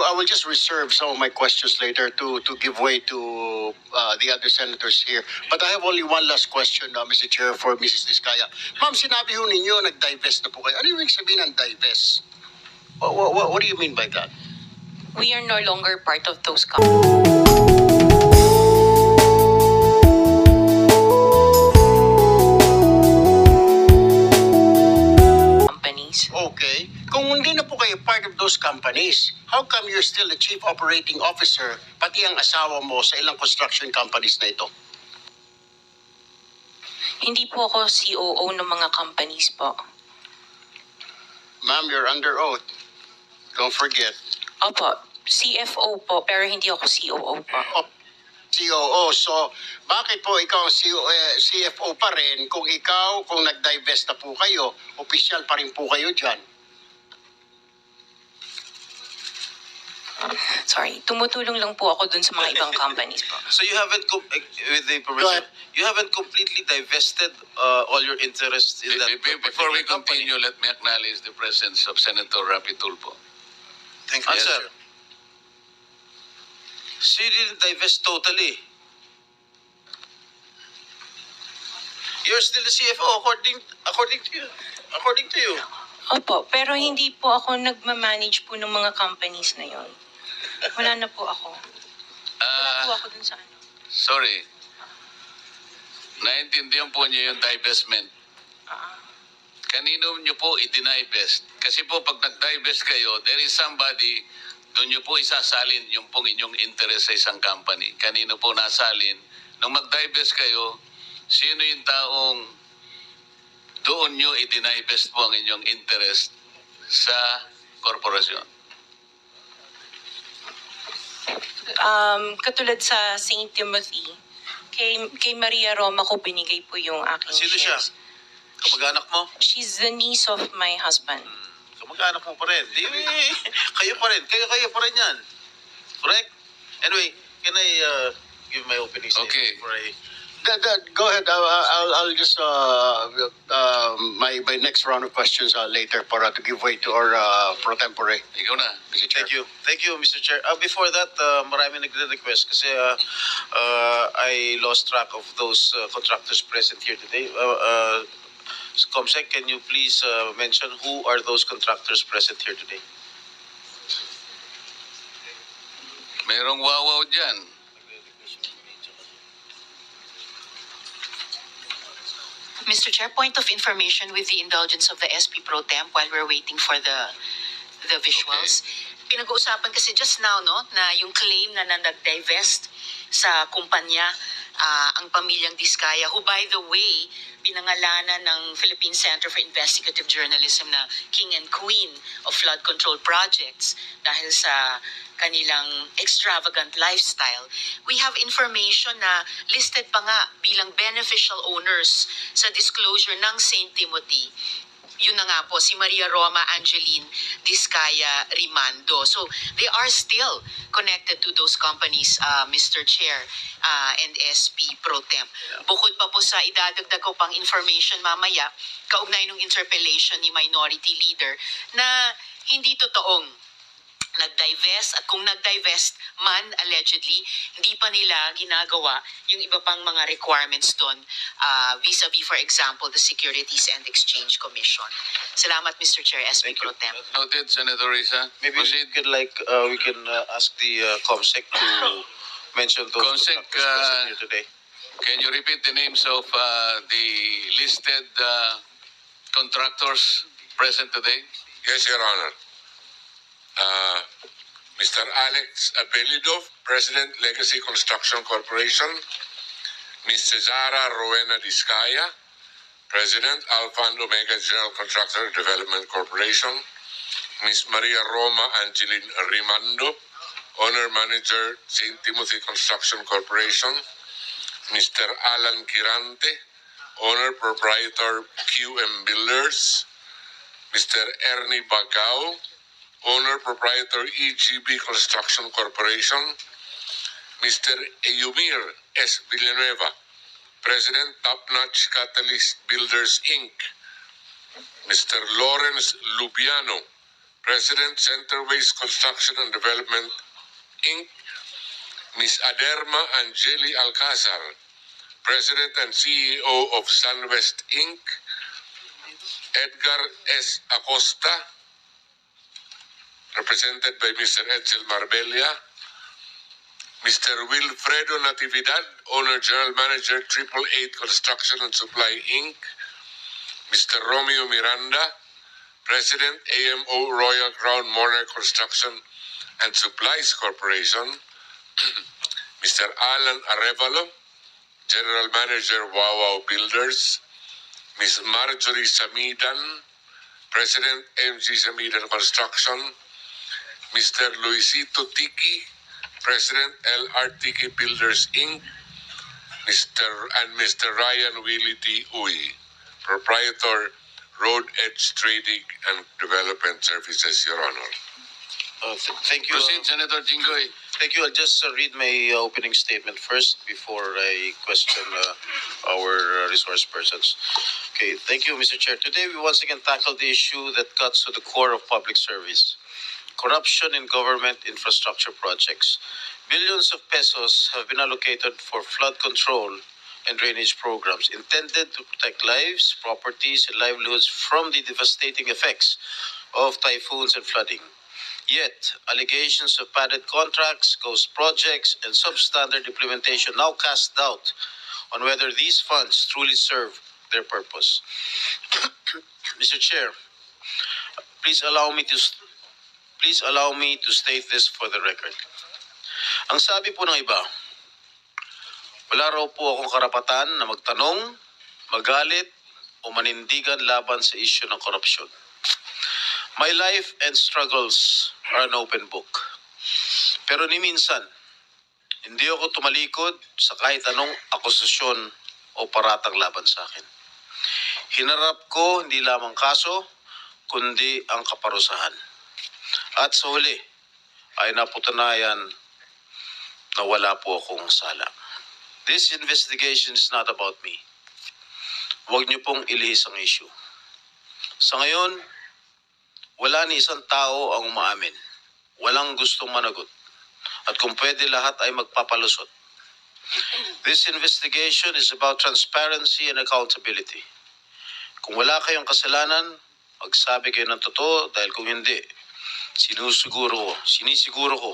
I will just reserve some of my questions later to give way to the other senators here. But I have only one last question, Mr. Chair, for Mrs. Diskaya. Ma'am, sinabi ho ninyo, nag-divest na po kayo. Ano yung sabihin ng divest? What do you mean by that? We are no longer part of those companies. Okay. Kung hindi na po kayo part of those companies, how come you're still the chief operating officer, pati ang asawa mo sa ilang construction companies na ito? Hindi po ako COO ng mga companies po. Ma'am, you're under oath. Don't forget. Opo, CFO po, pero hindi ako COO po. COO. So, bakit po ikaw ang CFO pa rin kung nag-divest na po kayo, official pa rin po kayo dyan? Sorry, tumutulong lang po ako dun sa mga ibang companies po. So you haven't, with the permission, you haven't completely divested all your interests in that. Before we company. continue, let me acknowledge the presence of Senator Rapi Tulfo. Thank you, Answer. So you didn't divest totally. You're still the CFO according to you. Opo, pero hindi po ako nagmamanage po ng mga companies na yon. Wala na po ako. Wala po ako dun sa ano. Sorry. Naintindihan po niyo yung divestment. Kanino niyo po i-divest? Kasi po pag nag-divest kayo, there is somebody, doon niyo po isasalin yung pong inyong interest sa isang company. Kanino po nasalin? Nung mag-divest kayo, sino yung taong doon niyo i-divest po ang inyong interest sa korporasyon? Katulad sa St. Timothy, kay Maria Roma ko binigay po yung aking Sino siya? shares. Kamag-anak mo? She's the niece of my husband. Kamag-anak mo pa rin. Kayo pa rin. Kayo pa rin yan. Correct? Anyway, can I give my opening statement? Okay. Before I... Go ahead. I'll just my next round of questions later para to give way to our pro tempore. Ikaw na, Mr. Chair. Thank you, Mr. Chair. Before that, marami nagre-request kasi I lost track of those contractors present here today. Comsec, can you please mention who are those contractors present here today? Merong wawaw dyan. Mr. Chair, point of information with the indulgence of the SP Pro Temp while we're waiting for the visuals. Pinag-uusapan kasi just now, no, na yung claim na nag-divest sa kumpanya ang pamilyang Diskaya, who by the way, pinangalanan ng Philippine Center for Investigative Journalism na King and Queen of Flood Control Projects dahil sa kanilang extravagant lifestyle. We have information na listed pa nga bilang beneficial owners sa disclosure ng St. Timothy. Yun na nga po, si Maria Roma Angeline Diskaya Rimando. So, they are still connected to those companies, Mr. Chair and SP Pro Temp. Bukod pa po sa idadagdag ko pang information mamaya, kaugnay ng interpellation ni Minority Leader na hindi totoong nag-divest, at kung nag-divest man allegedly, hindi pa nila ginagawa yung iba pang mga requirements doon vis-a-vis, for example, the Securities and Exchange Commission. Salamat, Mr. Chair, SP Pro Temp. Noted, Senator Risa. Maybe Proceed. we can ask the Comsec to mention those Comsec, contractors present here today. Can you repeat the names of the listed contractors present today? Yes, Your Honor. Mr. Alex Abelidov, President, Legacy Construction Corporation. Ms. Cesara Rowena Diskaya, President, Alpha and Omega General Contractor Development Corporation. Ms. Maria Roma Angeline Rimando, Owner Manager, St. Timothy Construction Corporation. Mr. Alan Kirante, Owner Proprietor QM Builders. Mr. Ernie Bagao, Owner Proprietor EGB Construction Corporation. Mr. Eumir S. Villanueva, President, Top Notch Catalyst Builders Inc. Mr. Lawrence Lubiano, President, Centerways Construction and Development, Inc., Ms. Aderma Angeli Alcazar, President and CEO of Sunwest, Inc., Edgar S. Acosta, represented by Mr. Edsel Marbella, Mr. Wilfredo Natividad, Owner General Manager, 888 Construction and Supply, Inc., Mr. Romeo Miranda, President, AMO Royal Crown Monarch Construction and Supplies Corporation, Mr. Alan Arevalo, General Manager, Wawaw Builders, Ms. Marjorie Samidan, President, MG Samidan Construction, Mr. Luisito Tiki, President, LR Tiki Builders, Inc., Mr. Ryan Willie D. Uy, Proprietor, Road Edge Trading and Development Services, Your Honor. Thank you. Proceed, Senator Jinggoy. Thank you. I'll just read my opening statement first before I question our resource persons. Okay, thank you, Mr. Chair. Today, we once again tackle the issue that cuts to the core of public service: corruption in government infrastructure projects. Billions of pesos have been allocated for flood control and drainage programs intended to protect lives, properties, and livelihoods from the devastating effects of typhoons and flooding. Yet, allegations of padded contracts, ghost projects, and substandard implementation now cast doubt on whether these funds truly serve their purpose. Mr. Chair, please allow me to state this for the record. Ang sabi po ng iba, wala raw po akong karapatan na magtanong, magalit, o manindigan laban sa isyu ng korupsyon. My life and struggles are an open book. Pero ni minsan, hindi ako tumalikod sa kahit anong akusasyon o paratang laban sa akin. Hinarap ko hindi lamang kaso, kundi ang kaparusahan. At sa huli, ay napatunayan na wala po akong sala. This investigation is not about me. Huwag niyo pong ilihis ang issue. Sa ngayon, wala ni isang tao ang umaamin. Walang gustong managot. At kung pwede, lahat ay magpapalusot. This investigation is about transparency and accountability. Kung wala kayong kasalanan, magsabi kayo ng totoo, dahil kung hindi, sinisiguro ko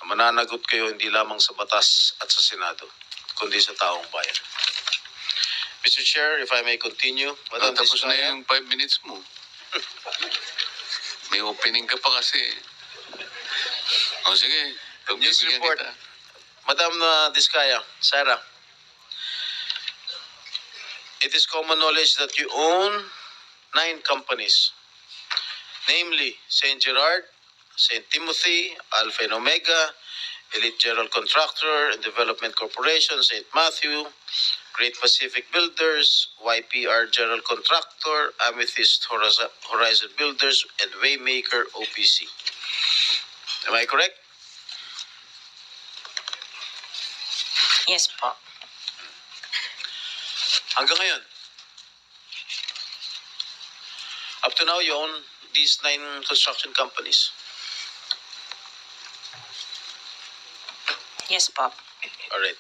na mananagot kayo hindi lamang sa batas at sa Senado, kundi sa taong bayan. Mr. Chair, if I may continue. Madam Tapos na Diskaya. yung 5 minutes mo. May opening ka pa kasi. O sige, News pagbibigyan report. kita. Madam Diskaya, Sarah, it is common knowledge that you own 9 companies, namely St. Gerard, St. Timothy, Alpha and Omega, Elite General Contractor and Development Corporation, St. Matthew, Great Pacific Builders, YPR General Contractor, Amethyst Horizon Builders, and Waymaker OPC. Am I correct? Yes po. Hanggang ngayon, up to now, you own these 9 construction companies. Yes po. All right.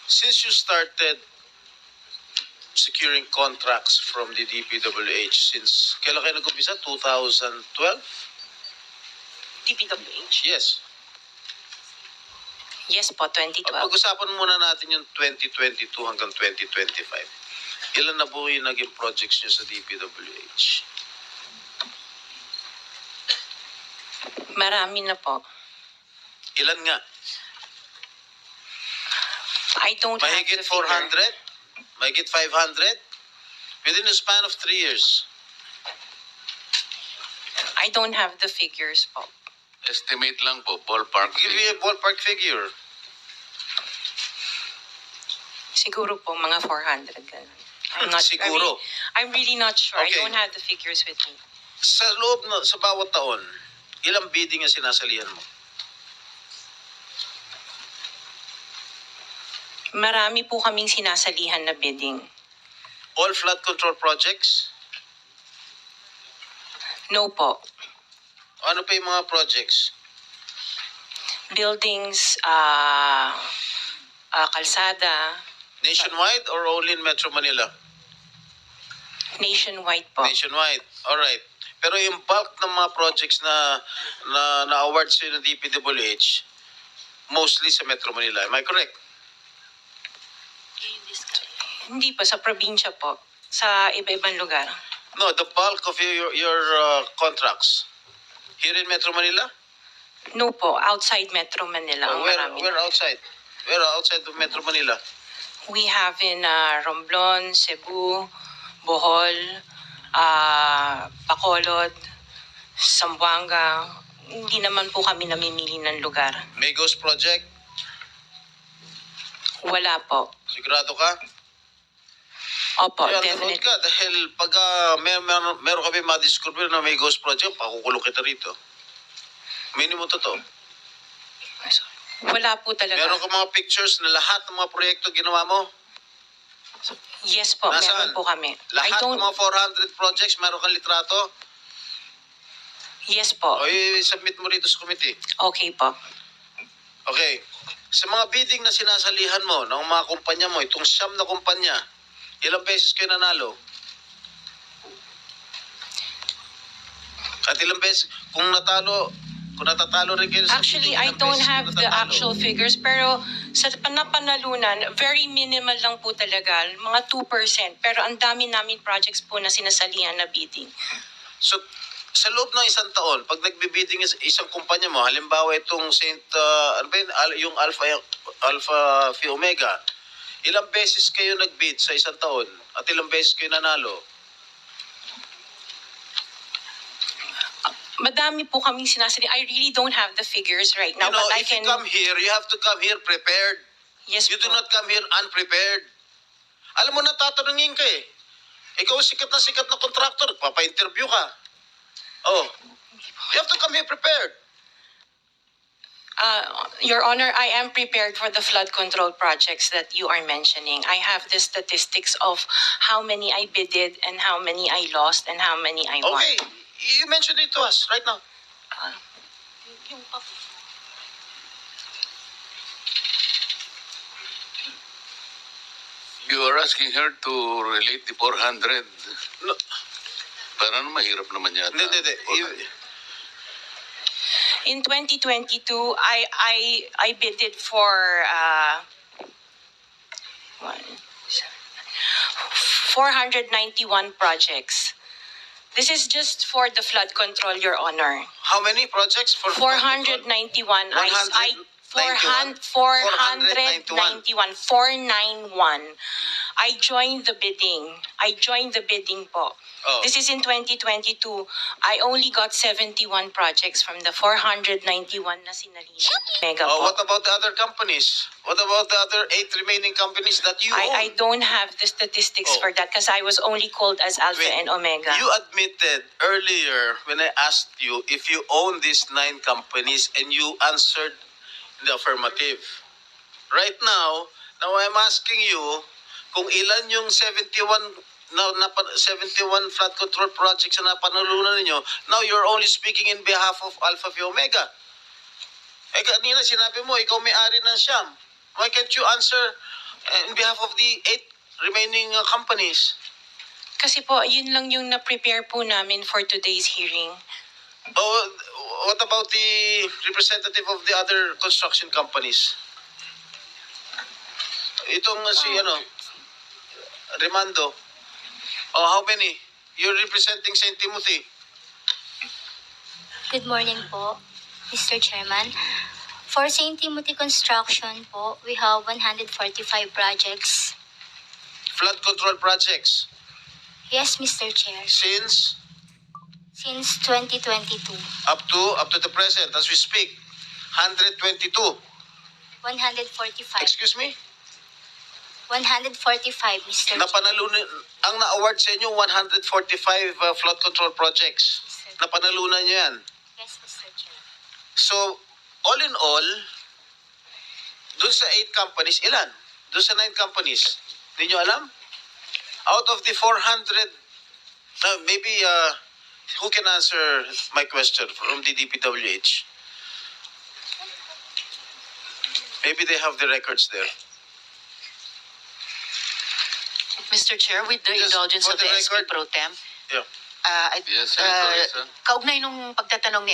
Since you started securing contracts from the DPWH, since kailan kayo nag-umpisa? 2012? DPWH? Yes. Yes po, 2012. Pag-usapan muna natin yung 2022 hanggang 2025. Ilan na po yung naging projects nyo sa DPWH? Marami na po. Ilan nga? I don't have Mahigit the 400? figure. Mahigit 500? Within a span of 3 years. I don't have the figures po. Estimate lang po, ballpark. Give me a ballpark figure. Siguro po, mga 400 ganun. I'm not Siguro. I'm really not sure. Okay. I don't have the figures with me. Sa loob na, sa bawat taon, ilang bidding ang sinasalihan mo? Marami po kaming sinasalihan na bidding. All flood control projects? No po. Ano pa yung mga projects? Buildings, kalsada, Nationwide or only in Metro Manila? nationwide po. Nationwide. Alright. Pero yung bulk ng mga projects na award sa ng DPWH, mostly sa Metro Manila. Am I correct? Hindi po, sa probinsya po. Sa iba-ibang lugar. No, the bulk of your contracts. Here in Metro Manila? No po, outside Metro Manila ang marami. Where outside? Where outside of Metro Manila? We have in Romblon, Cebu, Bohol, Bacolod, Zamboanga. Hindi naman po kami namimili ng lugar. Migos Project? Wala po. Sigurado ka? Opo, Kaya definitely. nanood ka dahil pag meron kami madiscover na may ghost project, pakukulong kita rito. Minimum totoo. Wala po talaga. Meron ka mga pictures na lahat ng mga proyekto ginawa mo? Yes po, Nasaan? meron po kami. Lahat ng mga 400 projects, meron kang litrato? Yes po. O i-submit mo rito sa committee. Okay po. Okay. Sa mga bidding na sinasalihan mo ng mga kumpanya mo, itong siyam na kumpanya, ilang beses kayo nanalo? At ilang beses, kung natatalo rin kayo sa Actually, bidding, I ilang don't beses have kayo the natatalo? actual figures, pero sa napanalunan, very minimal lang po talaga, mga 2%. Pero ang dami namin projects po na sinasalihan na bidding. So, sa loob ng isang taon, pag nagbibidding isang kumpanya mo, halimbawa itong ano ba yun, yung Alpha Phi Omega, ilang beses kayo nagbid sa isang taon at ilang beses kayo nanalo? Madami po kaming sinasali. I really don't have the figures right now, You know, but I if can... you come here, you have to come here prepared. Yes You po. do not come here unprepared. Alam mo na, tatanungin ka eh. Ikaw sikat na contractor, papa-interview ka. Oh, you have to come here prepared. Your Honor, I am prepared for the flood control projects that you are mentioning. I have the statistics of how many I bidded and how many I lost and how many I won. Okay, you mentioned it to us right now. You are asking her to relate the 400. No, Parang mahirap naman yata. hindi. In 2022, I bidded for 491 projects. This is just for the flood control, Your Honor. How many projects for 491. 491. 491. I joined the bidding. Po. Oh. This is in 2022. I only got 71 projects from the 491 na sinalihan. Mega Oh, po. what about the other companies? What about the other 8 remaining companies that you own? I don't have the statistics Oh. for that because I was only called as Alpha Wait, and Omega. You admitted earlier when I asked you if you own these 9 companies and you answered in the affirmative. Right now I'm asking you kung ilan yung 71 flood control projects na napanalunan ninyo. Now you're only speaking in behalf of Alpha Phi Omega. Eh kanina sinabi mo ikaw may-ari ng Siam. Why can't you answer in behalf of the 8 remaining companies? Kasi po, yun lang yung na-prepare po namin for today's hearing. Oh, what about the representative of the other construction companies? Itong si Remando. Oh, how many? You're representing St. Timothy. Good morning po, Mr. Chairman. For St. Timothy Construction po, we have 145 projects. Flood control projects. Yes, Mr. Chair. Since Since 2022, up to the present as we speak, 122. 145. Excuse me? 145, Mr. Chair. Napanalunan ang na-award sa inyo 145 flood control projects. Napanalunan niyo 'yan. Yes, Mr. Chair. So, all in all, dun sa 8 companies, ilan? Dun sa 9 companies, hindi nyo alam? Out of the 400, maybe Who can answer my question from the DPWH? Maybe they have the records there. Mr. Chair, with the Yes, indulgence for of the the SP record. Pro Tem, Yeah. Yes, Senator Risa. kaugnay nung pagtatanong ni